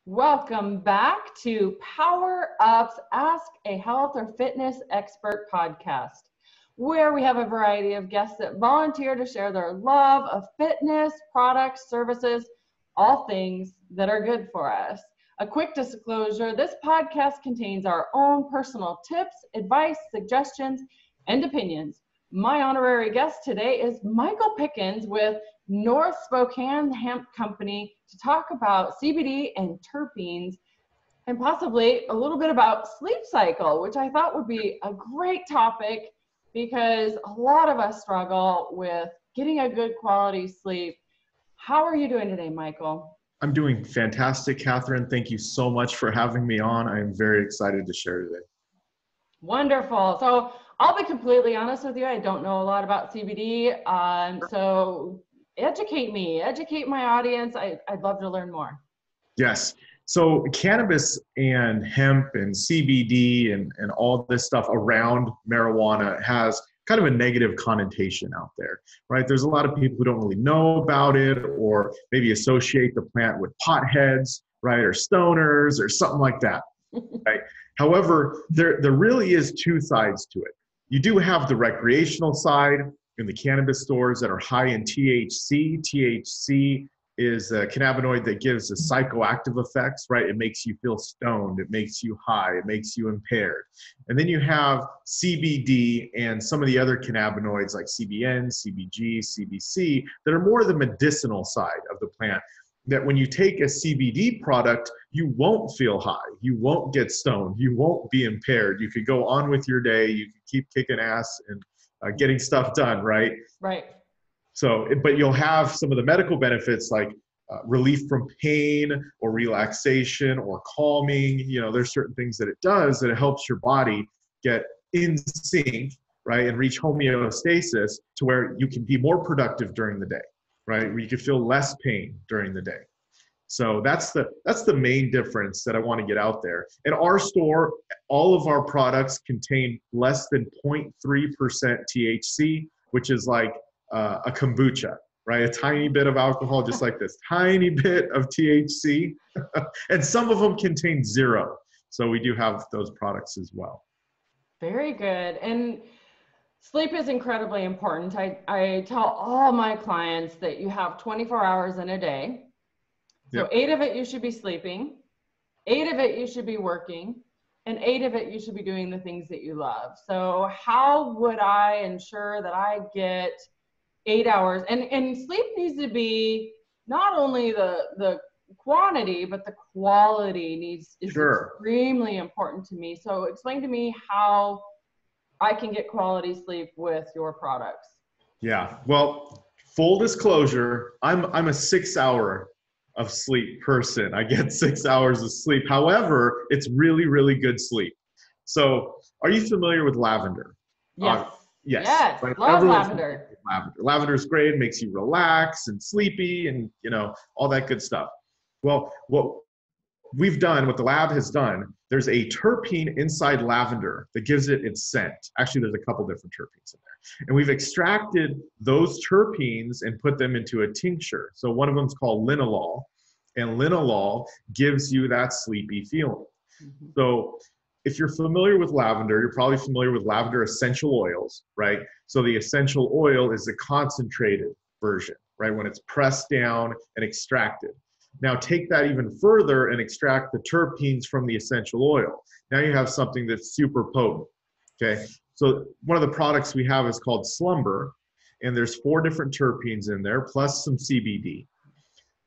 Welcome back to Power Up's Ask a Health or Fitness Expert podcast, where we have a variety of guests that volunteer to share their love of fitness, products, services, all things that are good for us. A quick disclosure, this podcast contains our own personal tips, advice, suggestions, and opinions. My honorary guest today is Michael Pickens with North Spokane Hemp Company to talk about CBD and terpenes and possibly a little bit about sleep cycle, which I thought would be a great topic because a lot of us struggle with getting a good quality sleep. How are you doing today, Michael? I'm doing fantastic, Catherine. Thank you so much for having me on. I am very excited to share today. Wonderful. So I'll be completely honest with you. I don't know a lot about CBD. So educate me, educate my audience. I'd love to learn more. Yes. So cannabis and hemp and CBD and all this stuff around marijuana has kind of a negative connotation out there, right? There's a lot of people who don't really know about it or maybe associate the plant with potheads, right? Or stoners or something like that, right? However, there really is two sides to it. You do have the recreational side in the cannabis stores that are high in THC. THC is a cannabinoid that gives the psychoactive effects, right? It makes you feel stoned, it makes you high, it makes you impaired. And then you have CBD and some of the other cannabinoids like CBN, CBG, CBC that are more the medicinal side of the plant. That when you take a CBD product, you won't feel high, you won't get stoned, you won't be impaired. You could go on with your day, you can keep kicking ass and getting stuff done, right? Right. So, but you'll have some of the medical benefits like relief from pain or relaxation or calming. You know, there's certain things that it does that it helps your body get in sync, right? And reach homeostasis to where you can be more productive during the day, right? Where you can feel less pain during the day. So that's the main difference that I want to get out there. In our store, all of our products contain less than 0.3% THC, which is like a kombucha, right? A tiny bit of alcohol, just like this tiny bit of THC. And some of them contain zero. So we do have those products as well. Very good. And sleep is incredibly important. I tell all my clients that you have 24 hours in a day. So Yep. 8 of it you should be sleeping, 8 of it you should be working, and 8 of it you should be doing the things that you love. So how would I ensure that I get 8 hours? And sleep needs to be not only the quantity, but the quality is Sure. extremely important to me. So explain to me how I can get quality sleep with your products. Yeah. Well, full disclosure, I'm a 6-hour of sleep person. I get 6 hours of sleep. However, it's really, really good sleep. So are you familiar with lavender? Yes. Yes. Right? Love Everyone's lavender. Lavender is great. It makes you relax and sleepy and, you know, all that good stuff. Well, what we've done, what the lab has done, there's a terpene inside lavender that gives it its scent. Actually, there's a couple different terpenes in there. And we've extracted those terpenes and put them into a tincture. So one of them is called linalool, and linalool gives you that sleepy feeling. Mm-hmm. So if you're familiar with lavender, you're probably familiar with lavender essential oils, right? So the essential oil is the concentrated version, right? When it's pressed down and extracted. Now take that even further and extract the terpenes from the essential oil. Now you have something that's super potent, okay? So one of the products we have is called Slumber, and there's 4 different terpenes in there, plus some CBD.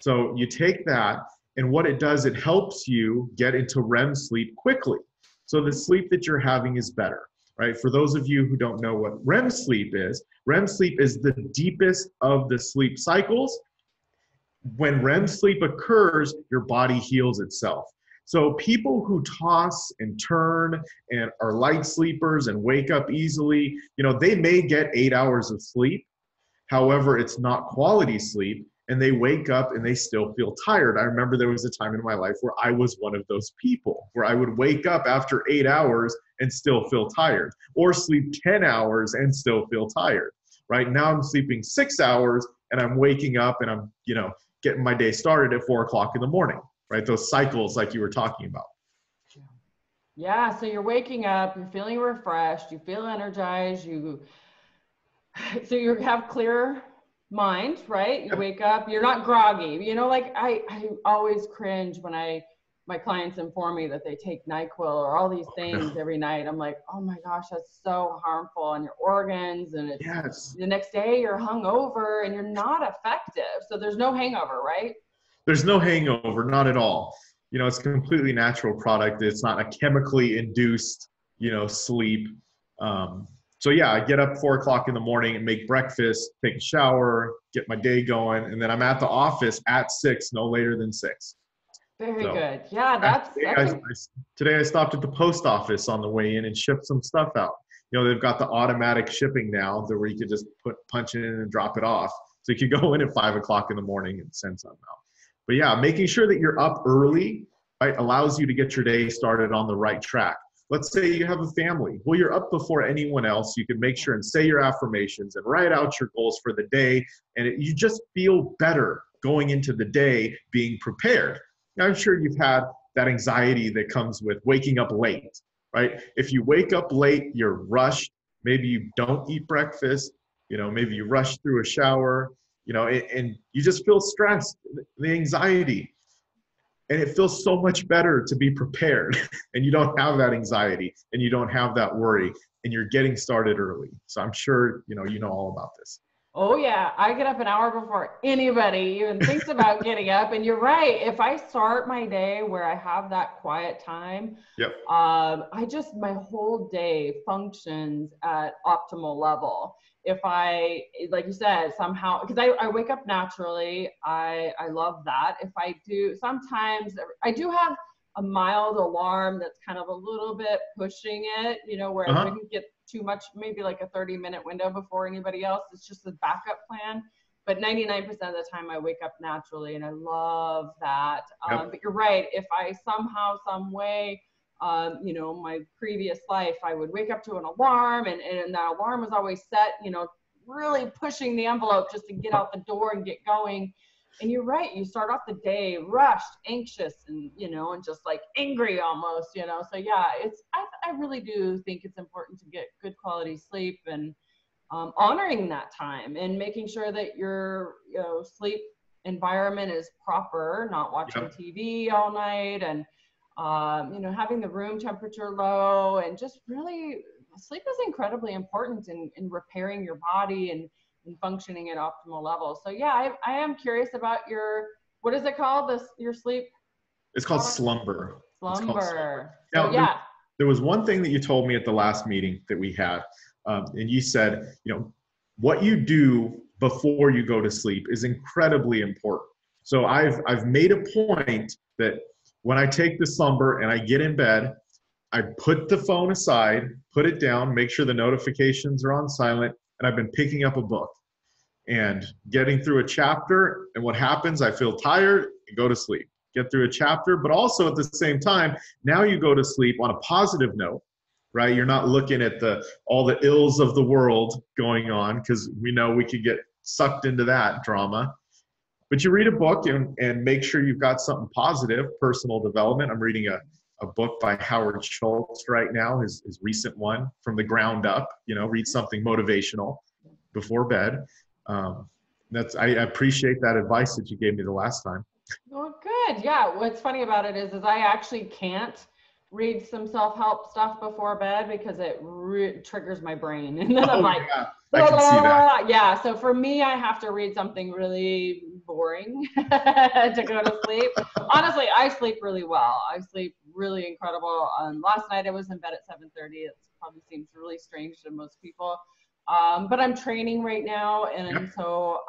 So you take that, and what it does, it helps you get into REM sleep quickly. So the sleep that you're having is better, right? For those of you who don't know what REM sleep is the deepest of the sleep cycles. When REM sleep occurs, your body heals itself. So people who toss and turn and are light sleepers and wake up easily, you know, they may get 8 hours of sleep. However, it's not quality sleep, and they wake up and they still feel tired. I remember there was a time in my life where I was one of those people, where I would wake up after 8 hours and still feel tired, or sleep 10 hours and still feel tired. Right now I'm sleeping 6 hours and I'm waking up and I'm, you know, getting my day started at 4 o'clock in the morning. right? Those cycles like you were talking about. Yeah, so you're waking up, you're feeling refreshed, you feel energized, so you have clear mind, right? You wake up, you're not groggy. You know, like I always cringe when my clients inform me that they take NyQuil or all these things every night. I'm like, oh my gosh, that's so harmful on your organs. And it's the next day you're hungover and you're not effective. So there's no hangover, right? There's no hangover, not at all. You know, it's a completely natural product. It's not a chemically induced, you know, sleep. So yeah, I get up 4 o'clock in the morning and make breakfast, take a shower, get my day going, and then I'm at the office at 6, no later than 6. Very good. Yeah, today I stopped at the post office on the way in and shipped some stuff out. You know, they've got the automatic shipping now where you could just punch it in and drop it off. So you could go in at 5 o'clock in the morning and send something out. But yeah, making sure that you're up early, right, allows you to get your day started on the right track. Let's say you have a family. Well, you're up before anyone else. You can make sure and say your affirmations and write out your goals for the day. And you just feel better going into the day being prepared. Now, I'm sure you've had that anxiety that comes with waking up late, right? If you wake up late, you're rushed. Maybe you don't eat breakfast. You know, maybe you rush through a shower, you know, and you just feel stressed, the anxiety. And it feels so much better to be prepared and you don't have that anxiety and you don't have that worry and you're getting started early. So I'm sure, you know all about this. Oh yeah, I get up an hour before anybody even thinks about getting up. And you're right. If I start my day where I have that quiet time, my whole day functions at optimal level. If I, like you said, somehow, because I wake up naturally, I love that. If I do, sometimes I do have a mild alarm that's kind of a little bit pushing it, you know, where I wouldn't get too much, maybe like a 30-minute window before anybody else. It's just a backup plan. But 99% of the time I wake up naturally and I love that. But you're right. If I somehow, some way, you know, my previous life, I would wake up to an alarm and that alarm was always set, you know, really pushing the envelope just to get out the door and get going. And you're right. You start off the day rushed, anxious, and, you know, and just like angry almost, you know. So yeah, I really do think it's important to get good quality sleep and honoring that time and making sure that your, you know, sleep environment is proper, not watching TV all night and, you know, having the room temperature low and just really sleep is incredibly important in repairing your body and functioning at optimal levels. So yeah, I am curious about what is it called? Your sleep? It's called slumber. Slumber. Now, yeah. There was one thing that you told me at the last meeting that we had, and you said, you know, what you do before you go to sleep is incredibly important. So I've made a point that when I take the slumber and I get in bed, I put the phone aside, put it down, make sure the notifications are on silent, and I've been picking up a book and getting through a chapter. And what happens, I feel tired, I go to sleep, get through a chapter, but also at the same time, now you go to sleep on a positive note, right? You're not looking at all the ills of the world going on because we know we could get sucked into that drama. But you read a book and make sure you've got something positive, personal development. I'm reading a book by Howard Schultz right now, his recent one, From the Ground Up. You know, read something motivational before bed. I appreciate that advice that you gave me the last time. Well, good. Yeah. What's funny about it is I actually can't read some self-help stuff before bed because it triggers my brain. And then I'm like, yeah. I can see that. Yeah. So for me, I have to read something really boring to go to sleep. Honestly, I sleep really well. I sleep really incredible. Last night I was in bed at 7:30. It probably seems really strange to most people. But I'm training right now. And so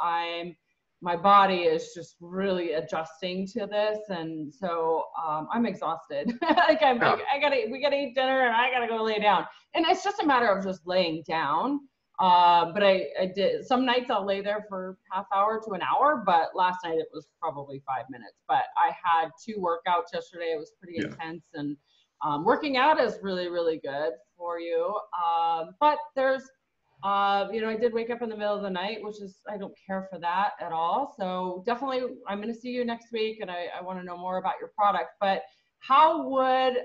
my body is just really adjusting to this. And so I'm exhausted. Like we gotta eat dinner and I gotta go lay down. And it's just a matter of just laying down. But I did, some nights I'll lay there for half hour to an hour, but last night it was probably 5 minutes. But I had 2 workouts yesterday. It was pretty intense, and working out is really, really good for you. But there's I did wake up in the middle of the night, which is, I don't care for that at all. So definitely, I'm going to see you next week, and I want to know more about your product. But how would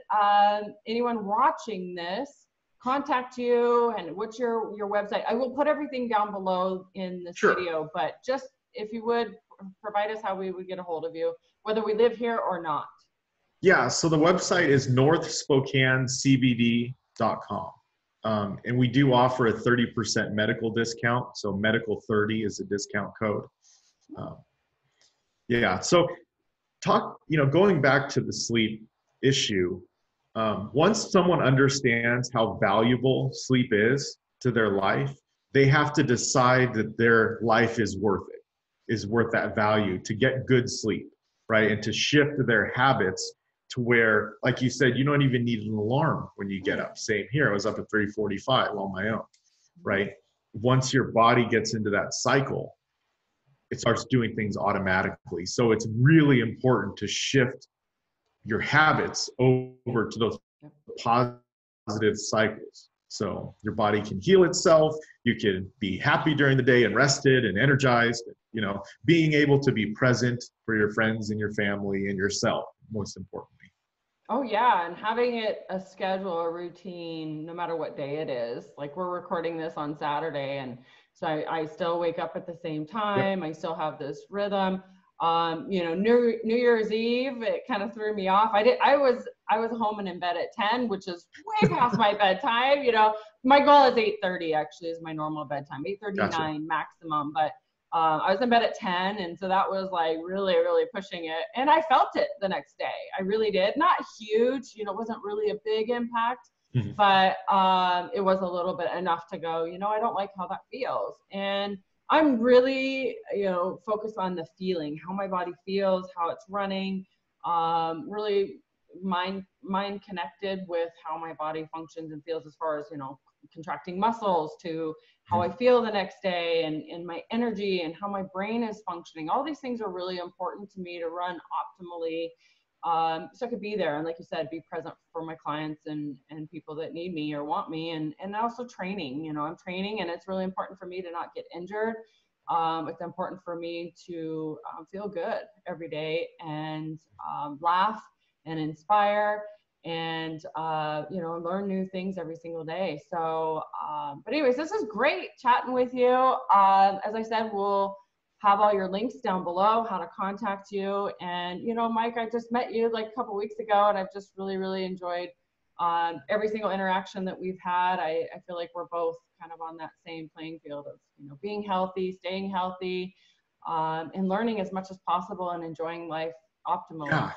anyone watching this contact you, and what's your website? I will put everything down below in this Sure. video, but just if you would provide us how we would get a hold of you, whether we live here or not. Yeah, so the website is northspokanecbd.com. And we do offer a 30% medical discount. So medical 30 is a discount code. Yeah, so going back to the sleep issue, once someone understands how valuable sleep is to their life, they have to decide that their life is worth it, is worth that value to get good sleep, right? And to shift their habits to where, like you said, you don't even need an alarm when you get up. Same here. I was up at 3:45 on my own, right? Once your body gets into that cycle, it starts doing things automatically. So it's really important to shift your habits over to those positive cycles. So your body can heal itself. You can be happy during the day and rested and energized, being able to be present for your friends and your family and yourself, most importantly. Oh yeah, and having it a schedule, a routine, no matter what day it is. Like we're recording this on Saturday, and so I still wake up at the same time. Yep. I still have this rhythm. New Year's Eve, it kind of threw me off. I was home and in bed at 10, which is way past my bedtime. My goal is 8:30 actually is my normal bedtime, 8:39 Gotcha. maximum, but I was in bed at 10, and so that was like really, really pushing it. And I felt it the next day. I really did. Not huge, it wasn't really a big impact, but it was a little bit enough to go, I don't like how that feels. And I'm really, focused on the feeling, how my body feels, how it's running, really mind connected with how my body functions and feels as far as, contracting muscles to how I feel the next day and my energy and how my brain is functioning. All these things are really important to me to run optimally. So I could be there and, like you said, be present for my clients and people that need me or want me, and also training. I'm training, and it's really important for me to not get injured. It's important for me to feel good every day and laugh and inspire and learn new things every single day. So but anyways, this is great chatting with you. As I said, we'll have all your links down below, how to contact you. And Mike, I just met you like a couple weeks ago, and I've just really, really enjoyed every single interaction that we've had. I feel like we're both kind of on that same playing field of being healthy, staying healthy, and learning as much as possible and enjoying life optimally. Yeah.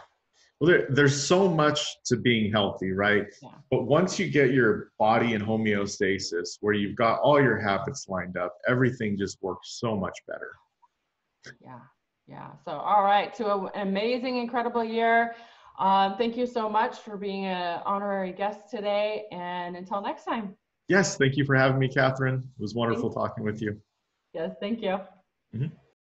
Well, there's so much to being healthy, right? Yeah. But once you get your body in homeostasis, where you've got all your habits lined up, everything just works so much better. Yeah. So, all right, to an amazing, incredible year. Thank you so much for being an honorary guest today. And until next time. Yes, thank you for having me, Catherine. It was wonderful talking with you. Yes, thank you. Mm-hmm.